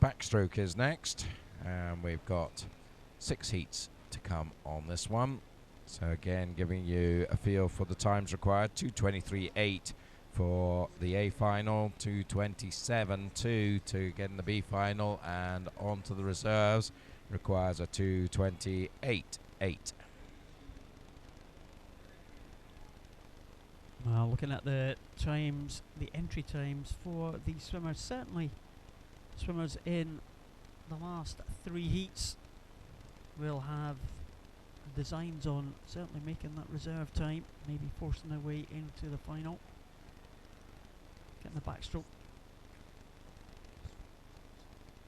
backstroke is next, and we've got 6 heats to come on this one. So again, giving you a feel for the times required: 2:23.8 for the A final, 2:27.2 to get in the B final, and on to the reserves requires a 2:28.8. Well, looking at the times, the entry times for these swimmers, certainly swimmers in the last 3 heats will have designs on certainly making that reserve time, maybe forcing their way into the final. Getting the backstroke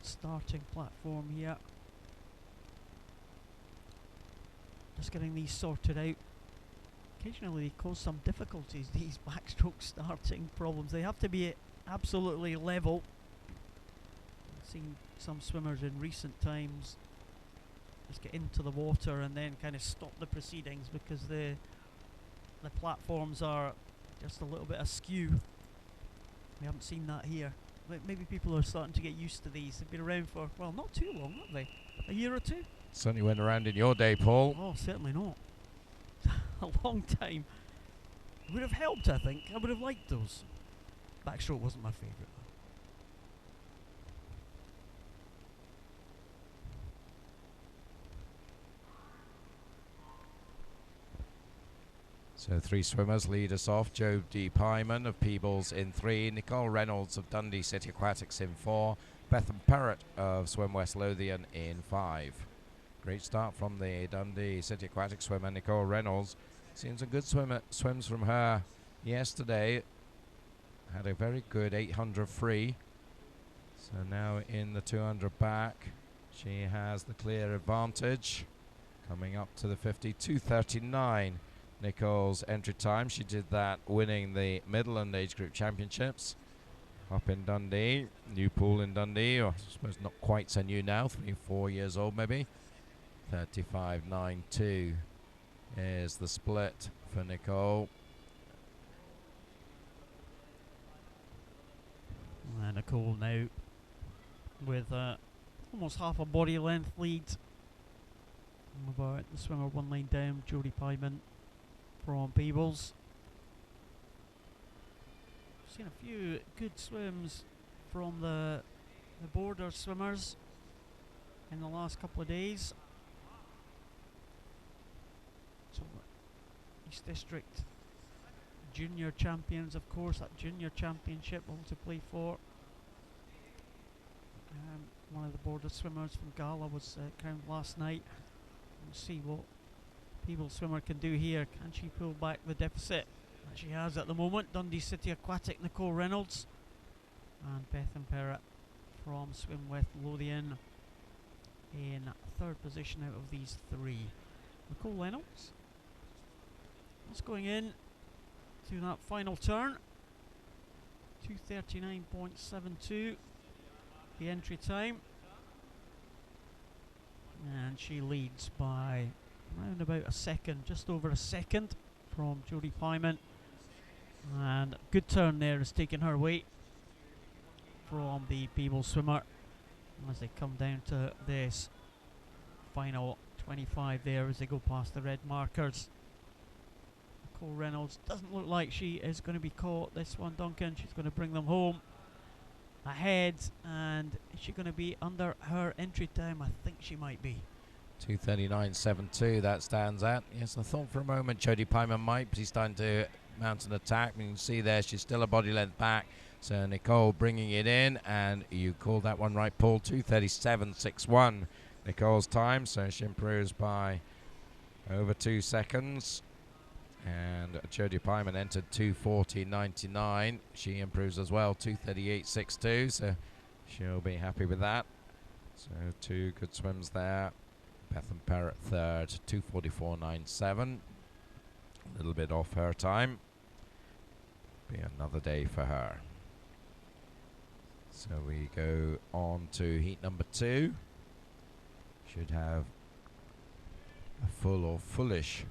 starting platform here. Just getting these sorted out. Occasionally they cause some difficulties, these backstroke starting problems. They have to be absolutely level. I've seen some swimmers in recent times just get into the water and then kind of stop the proceedings because the platforms are just a little bit askew. We haven't seen that here. Maybe people are starting to get used to these. They've been around for, well, not too long, have they? A year or two? Certainly went around in your day, Paul. Oh, certainly not. A long time. Would have helped, I think. I would have liked those. Backstroke wasn't my favourite. So 3 swimmers lead us off. Jodie Pyman of Peebles in 3, Nicole Reynolds of Dundee City Aquatics in 4, Bethan Perrott of Swim West Lothian in 5. Great start from the Dundee City Aquatics swimmer, Nicole Reynolds. Seen some good swims from her yesterday. Had a very good 800 free. So now in the 200 back, she has the clear advantage. Coming up to the 50, 2:39. Nicole's entry time. She did that winning the Midland Age Group Championships up in Dundee. New pool in Dundee, or I suppose not quite so new now, 3-4 years old maybe. 35.92 is the split for Nicole. And Nicole now with almost half a body length lead about the swimmer 1 line down, Jodie Pyman from Peebles. Seen a few good swims from the border swimmers in the last couple of days. So East District junior champions, of course, that junior championship all to play for. One of the border swimmers from Gala was crowned last night. We'll see what Peebles swimmer can do here. Can she pull back the deficit that she has at the moment? Dundee City Aquatic, Nicole Reynolds, and Bethan Perrott from Swim West Lothian in 3rd position out of these 3. Nicole Reynolds that's going in to that final turn. 2:39.72 the entry time, and she leads by around about a second, just over a second from Jodie Pyman. And good turn there is taking her weight from the Peebles swimmer as they come down to this final 25 there as they go past the red markers. Nicole Reynolds doesn't look like she is going to be caught this one, Duncan. She's going to bring them home ahead, and is she going to be under her entry time? I think she might be. 2:39.72, that stands out. Yes, I thought for a moment Jodie Pyman might, but he's starting to mount an attack. You can see there she's still a body length back. So Nicole bringing it in, and you called that one right, Paul. 2:37.61 Nicole's time, so she improves by over 2 seconds. And Jodie Pyman entered 2:40.99. She improves as well, 2:38.62, so she'll be happy with that. So 2 good swims there. Bethan Perrott 3rd, 2:44.97. A little bit off her time. Be another day for her. So we go on to heat number 2. Should have a full or fullish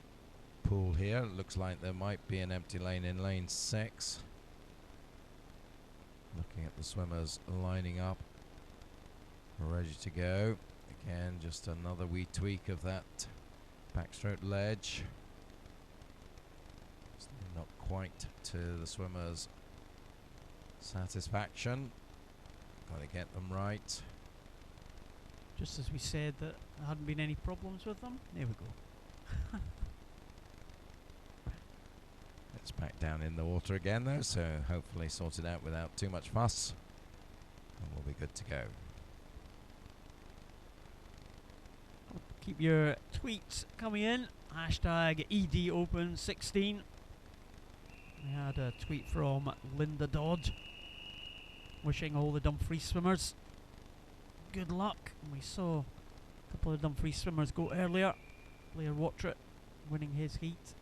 pool here. It looks like there might be an empty lane in lane 6. Looking at the swimmers lining up. ready to go. Again, just another wee tweak of that backstroke ledge. Still not quite to the swimmer's satisfaction. Got to get them right. Just as we said that there hadn't been any problems with them. There we go. It's back down in the water again though, so hopefully sorted out without too much fuss. And we'll be good to go. Keep your tweets coming in. Hashtag EDOpen16. We had a tweet from Linda Dodd wishing all the Dumfries swimmers good luck. And we saw a couple of Dumfries swimmers go earlier. Blair Wattrett winning his heat.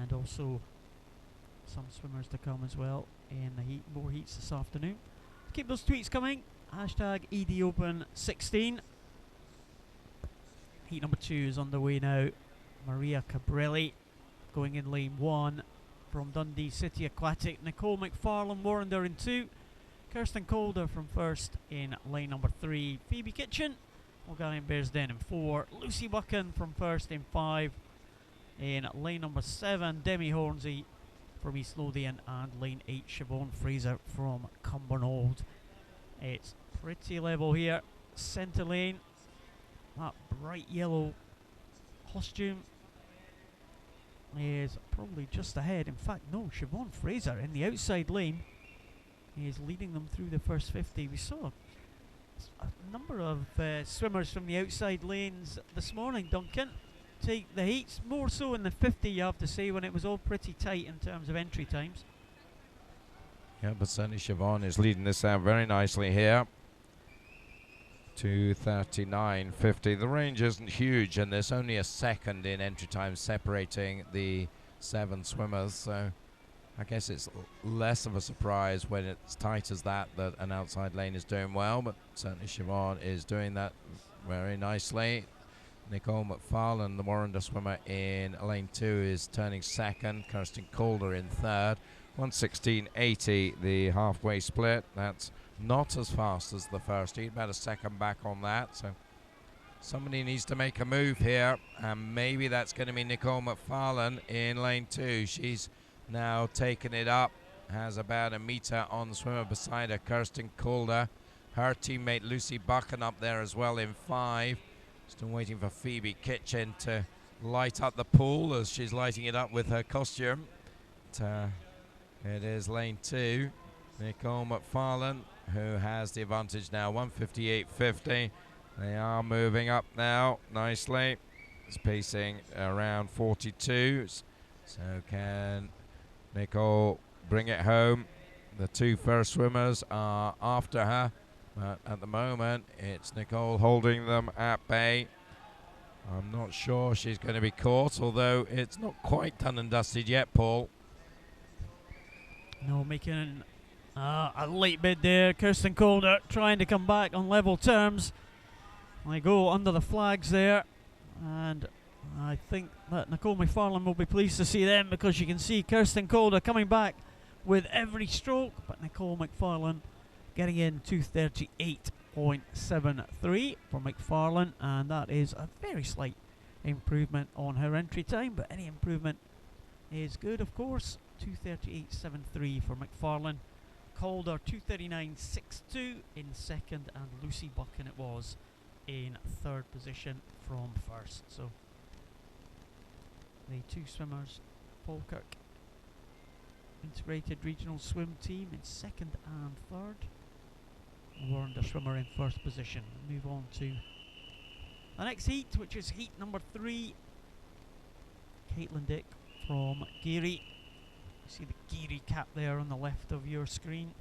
And also some swimmers to come as well in the heat, more heats this afternoon. Keep those tweets coming. Hashtag EDOpen16. Heat number 2 is underway now. Maria Cabrelli going in lane 1 from Dundee City Aquatic. Nicole McFarlane Warrender in 2. Kirsten Calder from first in lane number 3. Phoebe Kitchen, Mulgarian Bearsden in 4. Lucy Buchan from first in 5. In lane number 7, Demi Hornsey from East Lothian, and lane 8, Siobhan Fraser from Cumbernauld. It's pretty level here. Centre lane, that bright yellow costume is probably just ahead. In fact, no, Siobhan Fraser in the outside lane is leading them through the first 50. We saw a number of swimmers from the outside lanes this morning, Duncan, take the heats, more so in the 50, you have to say, when it was all pretty tight in terms of entry times. Yeah, but certainly Siobhan is leading this out very nicely here. 2:39.50. The range isn't huge, and there's only a second in entry time separating the 7 swimmers, so I guess it's less of a surprise when it's tight as that an outside lane is doing well, but certainly Siobhan is doing that very nicely. Nicole McFarlane, the Warrender swimmer in lane 2, is turning second. Kirsten Calder in third. 1:16.80 the halfway split. That's not as fast as the first heat, about a second back on that. So somebody needs to make a move here, and maybe that's going to be Nicole McFarlane in lane 2. She's now taken it up, has about a metre on the swimmer beside her, Kirsten Calder. Her teammate Lucy Buchan up there as well in 5. Still waiting for Phoebe Kitchen to light up the pool as she's lighting it up with her costume. It is lane 2. Nicole McFarlane, who has the advantage now, 1:58.50. They are moving up now nicely. It's pacing around 42. So can Nicole bring it home? The 2 first swimmers are after her. But at the moment, it's Nicole holding them at bay. I'm not sure she's going to be caught, although it's not quite done and dusted yet, Paul. No, making a late bid there. Kirsten Calder trying to come back on level terms. They go under the flags there, and I think that Nicole McFarlane will be pleased to see them, because you can see Kirsten Calder coming back with every stroke, but Nicole McFarlane getting in 2:38.73 for McFarlane, and that is a very slight improvement on her entry time, but any improvement is good, of course. 2:38.73 for McFarlane. Calder 2:39.62 in second, and Lucy Buchan it was in third position from first. So the 2 swimmers, Falkirk Integrated Regional Swim Team in second and third. Warrender swimmer in first position. Move on to the next heat, which is heat number 3. Caitlin Dick from Geary. You see the Geary cap there on the left of your screen.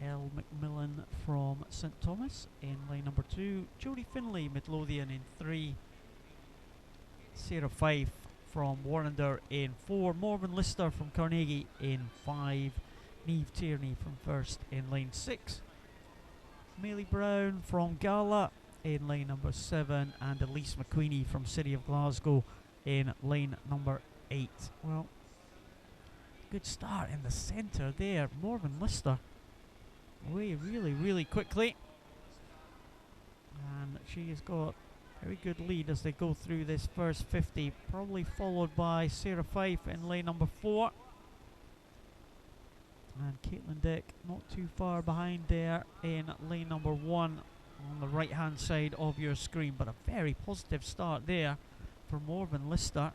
Elle McMillan from St Thomas in lane number 2. Jodie Finlay, Midlothian in 3. Sarah Fife from Warrender in 4. Morven Lister from Carnegie in 5. Niamh Tierney from first in lane 6. Mailey Brown from Gala in lane number 7. And Elise McQueenie from City of Glasgow in lane number 8. Well, good start in the centre there. Morven Lister away really, really quickly. And she has got a very good lead as they go through this first 50, probably followed by Sarah Fife in lane number 4. And Caitlin Dick not too far behind there in lane number 1 on the right hand side of your screen. But a very positive start there for Morven Lister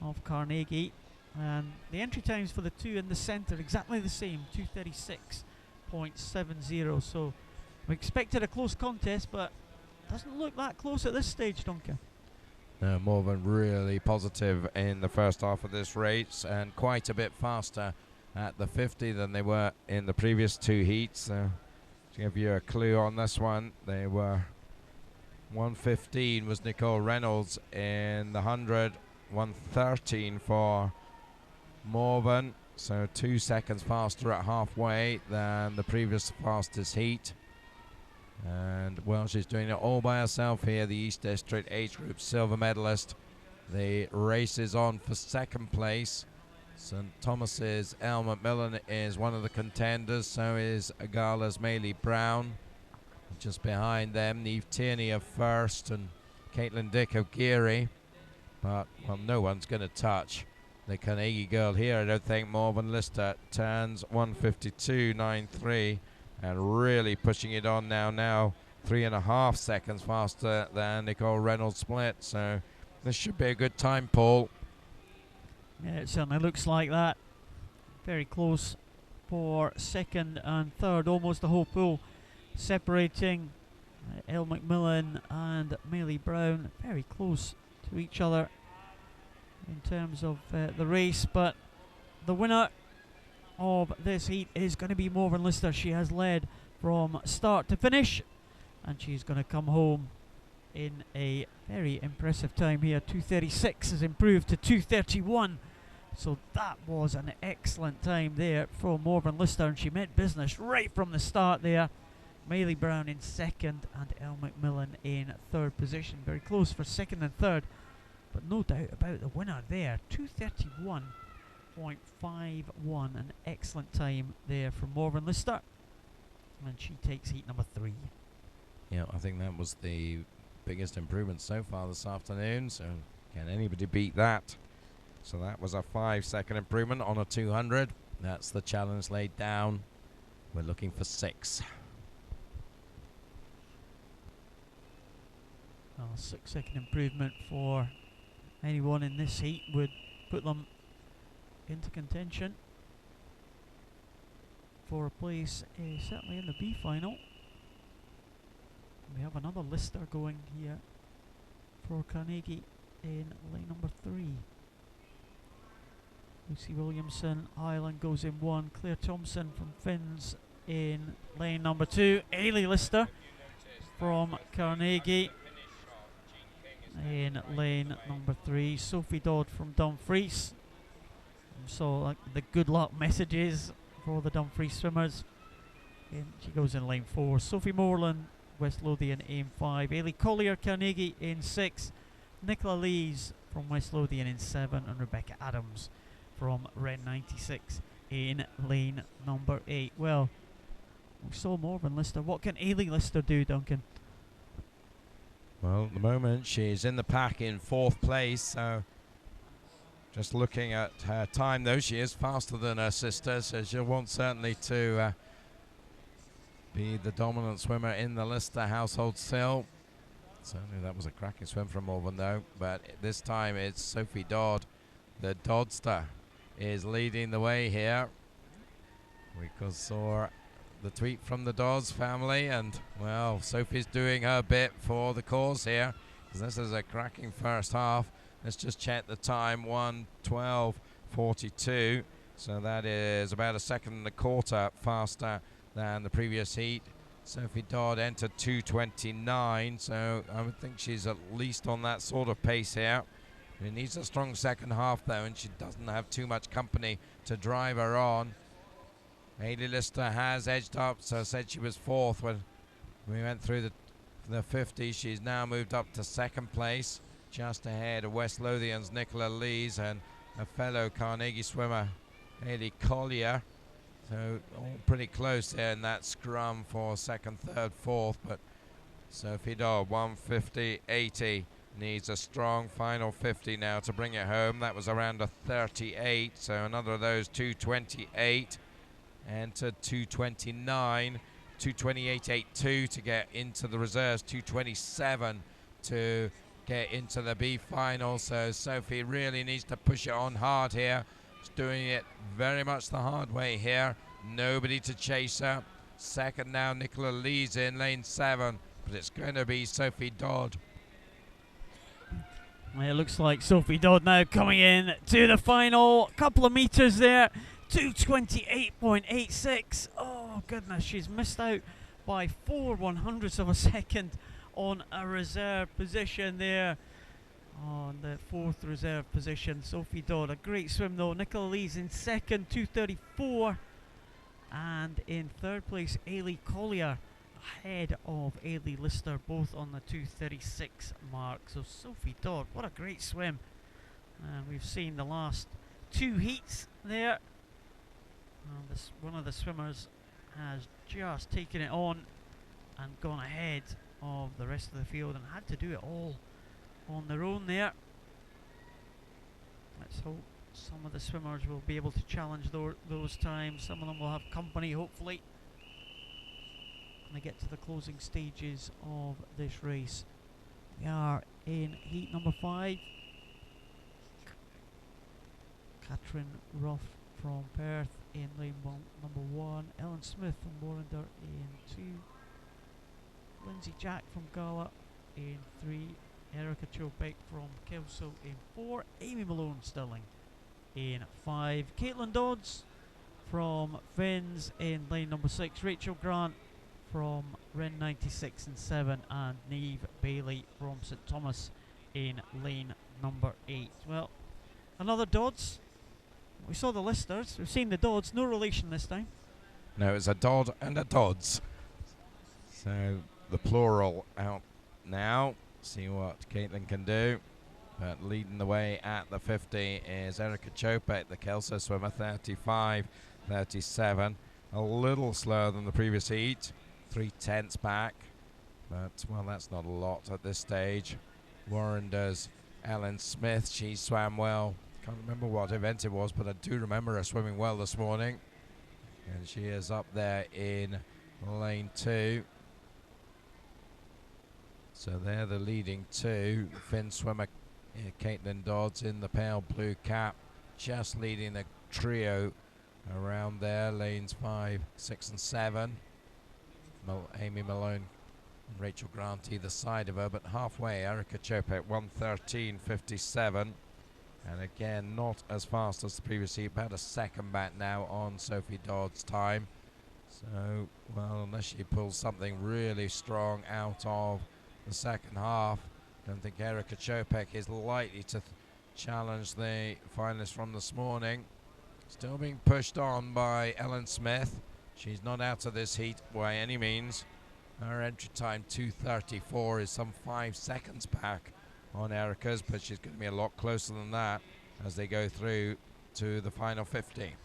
of Carnegie. And the entry times for the two in the centre exactly the same, 2:36.70. So we expected a close contest, but doesn't look that close at this stage, Duncan. No, Morven really positive in the first half of this race, and quite a bit faster at the 50 than they were in the previous two heats. To give you a clue on this one, they were 1:15 was Nicole Reynolds in the 100, 1:13 for Morven, so 2 seconds faster at halfway than the previous fastest heat. And well, she's doing it all by herself here, the East District age group silver medalist. The race is on for second place. St Thomas's Elle McMillan is one of the contenders, so is Agala's Maylie Brown. Just behind them, Niamh Tierney of first and Caitlin Dick of Geary. But, well, no one's going to touch the Carnegie girl here. I don't think. Morven Lister turns 1:52.93 and really pushing it on now 3.5 seconds faster than Nicole Reynolds split. So this should be a good time, Paul. Yeah, it certainly looks like that. Very close for second and third, almost the whole pool separating Elle McMillan and Maylie Brown. Very close to each other in terms of the race, but the winner of this heat is going to be Morven Lister. She has led from start to finish, and she's going to come home in a very impressive time here. 2:36 has improved to 2:31. So that was an excellent time there for Morven Lister, and she meant business right from the start there. Maylie Brown in second and Elle McMillan in third position. Very close for second and third, but no doubt about the winner there. 2:31.51, an excellent time there for Morven Lister, and she takes heat number 3. Yeah, I think that was the biggest improvement so far this afternoon, so can anybody beat that? So that was a 5-second improvement on a 200. That's the challenge laid down. We're looking for 6. Well, a 6-second improvement for anyone in this heat would put them into contention for a place certainly in the B final. We have another Lister going here for Carnegie in lane number 3. Lucy Williamson, Ireland goes in 1. Claire Thompson from Finns in lane number 2. Ailey Lister from Carnegie in lane number 3. Sophie Dodd from Dumfries. So like the good luck messages for the Dumfries swimmers. She goes in lane 4. Sophie Moreland, West Lothian in 5. Ailey Collier, Carnegie in 6. Nicola Lees from West Lothian in 7. And Rebecca Adams from Ren 96 in lane number 8. Well, we saw Morven Lister. What can Ailey Lister do, Duncan? Well, at the moment she's in the pack in 4th place, so just looking at her time though, she is faster than her sister, so she'll want certainly to be the dominant swimmer in the Lister household still. Certainly that was a cracking swim from Morven though, but this time it's Sophie Dodd, the Dodster, is leading the way here. We saw the tweet from the Dodds family, and well, Sophie's doing her bit for the cause here, because this is a cracking first half. Let's just check the time, 1:12.42, so that is about 1.25 seconds faster than the previous heat. Sophie Dodd entered 2:29, so I would think she's at least on that sort of pace here. She needs a strong second half though, and she doesn't have too much company to drive her on. Ailey Lister has edged up, so I said she was 4th when we went through the 50. She's now moved up to 2nd place, just ahead of West Lothian's Nicola Lees and a fellow Carnegie swimmer, Ailey Collier. So all pretty close there in that scrum for second, third, fourth. But Sophie Dodd, 150.80. Needs a strong final 50 now to bring it home. That was around a 38, so another of those 228. Entered 229, 228.82 to get into the reserves, 227 to get into the B final. So Sophie really needs to push it on hard here. She's doing it very much the hard way here. Nobody to chase her. Second now, Nicola Lee's in lane 7, but it's going to be Sophie Dodd. It looks like Sophie Dodd now coming in to the final. Couple of meters there. 228.86. Oh goodness, she's missed out by 4/100ths of a second on a reserve position there. On the fourth reserve position, Sophie Dodd. A great swim though. Nicola Lee's in second, 234. And in third place, Ailey Collier, ahead of Ailey Lister, both on the 236 mark. So Sophie Dodd, what a great swim. And we've seen the last two heats there. One of the swimmers has just taken it on and gone ahead of the rest of the field and had to do it all on their own there. Let's hope some of the swimmers will be able to challenge those times. Some of them will have company, hopefully, when they get to the closing stages of this race. We are in heat number 5. Catherine Ruff from Perth in lane number 1, Ellen Smith from Warrender in 2, Lindsay Jack from Gala in 3, Erica Chopek from Kelso in 4, Amy Malone Stirling in 5, Caitlin Dodds from Finns in lane number 6, Rachel Grant from Ren 96 in 7, and Neve Bailey from St Thomas in lane number 8. Well, another Dodds. We saw the Listers, we've seen the Dodds, no relation this time. No, it's a Dodd and a Dodds. So the plural out now. See what Caitlin can do. But leading the way at the 50 is Erica Chopek, the Kelso swimmer, 35.37. A little slower than the previous heat, 3/10 back. But, well, that's not a lot at this stage. Warrender's Ellen Smith, she swam well. Can't remember what event it was, but I do remember her swimming well this morning. And she is up there in lane 2. So they're the leading two. Finn swimmer Caitlin Dodds in the pale blue cap, just leading the trio around there, lanes 5, 6 and 7. Amy Malone and Rachel Grant either side of her, but halfway Erica Chopek 1:13.57. And again, not as fast as the previous heat, about a second back now on Sophie Dodd's time. So, well, unless she pulls something really strong out of the second half, I don't think Erica Chopek is likely to challenge the finalists from this morning. Still being pushed on by Ellen Smith. She's not out of this heat by any means. Her entry time 2:34 is some 5 seconds back on Erica's, but she's going to be a lot closer than that as they go through to the final 50.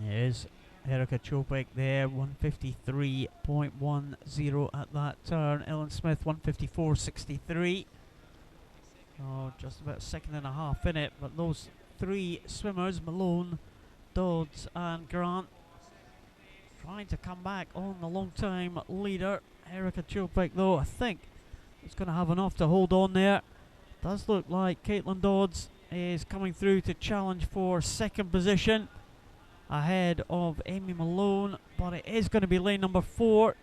Yes, Erica Chopek there, 1:53.10 at that turn. Ellen Smith, 1:54.63. Oh, just about a second and a half in it, but those three swimmers, Malone, Dodds and Grant, trying to come back on the long-time leader. Erica Chopek, though, I think is going to have enough to hold on there. Does look like Caitlin Dodds is coming through to challenge for second position ahead of Amy Malone, but it is going to be lane number 4.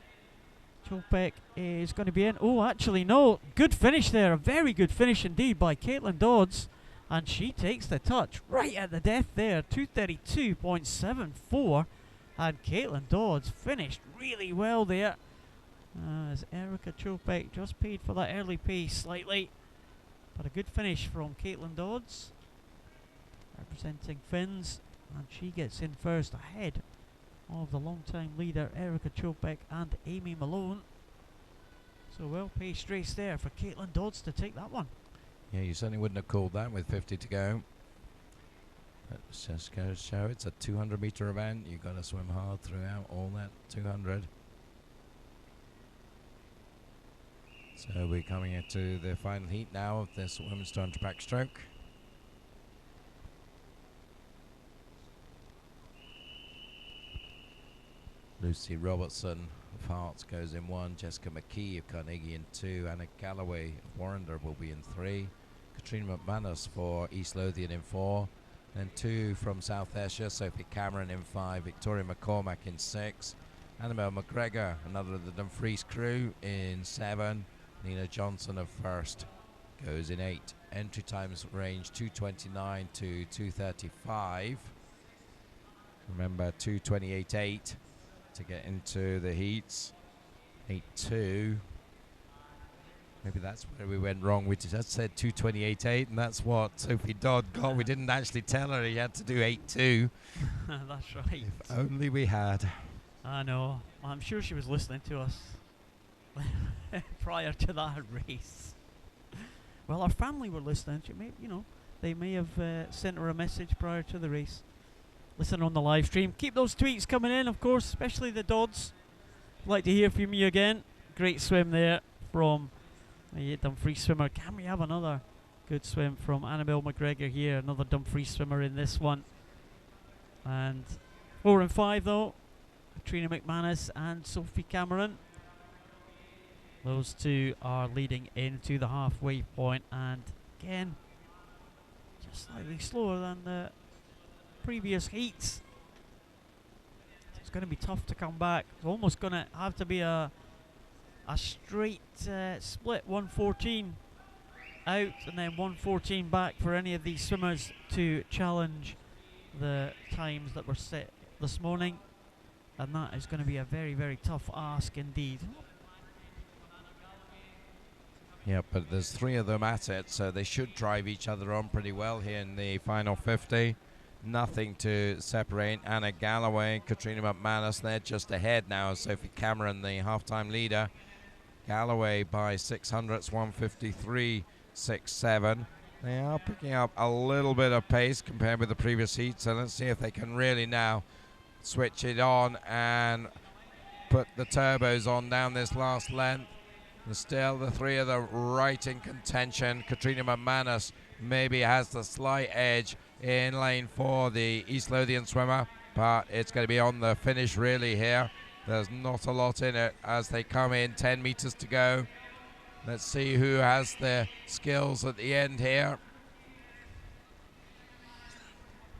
Chopek is going to be in. Oh, actually, no. Good finish there. A very good finish indeed by Caitlin Dodds. And she takes the touch right at the death there. 2:32.74. And Caitlin Dodds finished really well there. As Erica Chopek just paid for that early pace slightly. But a good finish from Caitlin Dodds, representing Finns. And she gets in first ahead of the long-time leader Erica Chopek and Amy Malone. So well-paced race there for Caitlin Dodds to take that one. Yeah, you certainly wouldn't have called that with 50 to go. Let's just go show it's a 200-meter event. You've got to swim hard throughout all that 200. So we're coming into the final heat now of this women's 200 backstroke. Lucy Robertson of Hearts goes in 1. Jessica McKee of Carnegie in 2. Anna Galloway of Warrender will be in 3. Katrina McManus for East Lothian in 4. Then 2 from South Ayrshire, Sophie Cameron in 5. Victoria McCormack in 6. Annabelle McGregor, another of the Dumfries crew, in 7. Nina Johnson of First goes in 8. Entry times range 2:29 to 2:35. Remember 2:28.8 to get into the heats. 8:2. Maybe that's where we went wrong. We just said 2:28.8, and that's what Sophie Dodd got. We didn't actually tell her he had to do 8:2. That's right. If only we had. I know. I'm sure she was listening to us prior to that race. Well, our family were listening. She may, they may have sent her a message prior to the race. Listen on the live stream. Keep those tweets coming in, of course, especially the Dodds. I'd like to hear from you again. Great swim there from a Dumfries swimmer. Can we have another good swim from Annabelle McGregor here? Another Dumfries swimmer in this one. And 4 and 5 though. Katrina McManus and Sophie Cameron. Those two are leading into the halfway point, and again, just slightly slower than the previous heats. It's going to be tough to come back. It's almost going to have to be a straight split, 1:14 out and then 1:14 back for any of these swimmers to challenge the times that were set this morning, and that is going to be a very, very tough ask indeed. Yeah, but there's 3 of them at it, so they should drive each other on pretty well here in the final 50. Nothing to separate Anna Galloway, Katrina McManus. They're just ahead now. Sophie Cameron, the half-time leader. Galloway by 600ths, 153.67. They are picking up a little bit of pace compared with the previous heat, so let's see if they can really now switch it on and put the turbos on down this last length. And still the 3 of them right in contention. Katrina McManus maybe has the slight edge in lane 4, the East Lothian swimmer, but it's going to be on the finish really here. There's not a lot in it as they come in, 10 meters to go. Let's see who has the skills at the end here.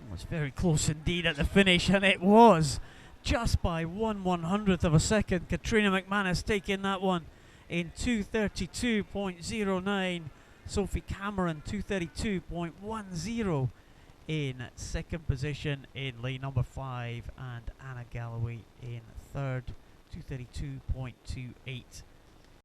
It was very close indeed at the finish, and it was just by 1/100th of a second. Katrina McManus taking that one in 2:32.09. Sophie Cameron 2:32.10 in second position in lane number 5, and Anna Galloway in third, 2:32.28